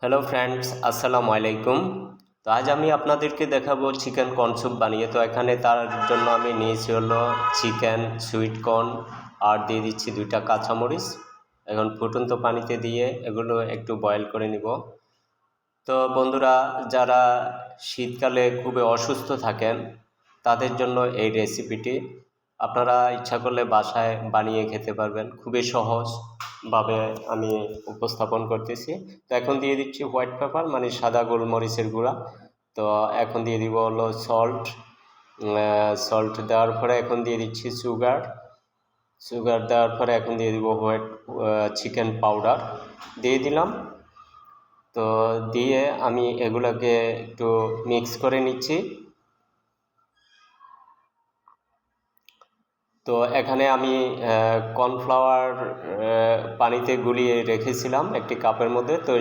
Hello friends, আসসালামু আলাইকুম। তো আজ আমি আপনাদেরকে দেখাবো চিকেন কর্ন স্যুপ বানিয়ে। তো এখানে তার জন্য আমি নিয়েছি হলো চিকেন, সুইট কর্ন আর দিয়ে দিচ্ছি 2টা কাঁচামরিচ। এখন ফুটন্ত পানিতে দিয়ে এগুলো একটু বয়েল করে নিব। তো বন্ধুরা, যারা শীতকালে খুবই অসুস্থ থাকেন তাদের জন্য এই রেসিপিটি আপনারা ইচ্ছা করলে বাসায় বানিয়ে খেতে পারবেন। খুবই সহজভাবে আমি উপস্থাপন করতেছি। তো এখন দিয়ে দিচ্ছি হোয়াইট পেপার, মানে সাদা গোলমরিচের গুঁড়া। তো এখন দিয়ে দিব হলো সল্ট দেওয়ার পরে এখন দিয়ে দিচ্ছি সুগার দেওয়ার পরে এখন দিয়ে দিব চিকেন পাউডার দিয়ে দিলাম। তো দিয়ে আমি এগুলোকে একটু মিক্স করে নিচ্ছি। তো এখানে আমি কর্নফ্লাওয়ার পানিতে গুলিয়ে রেখেছিলাম একটি কাপের মধ্যে। তো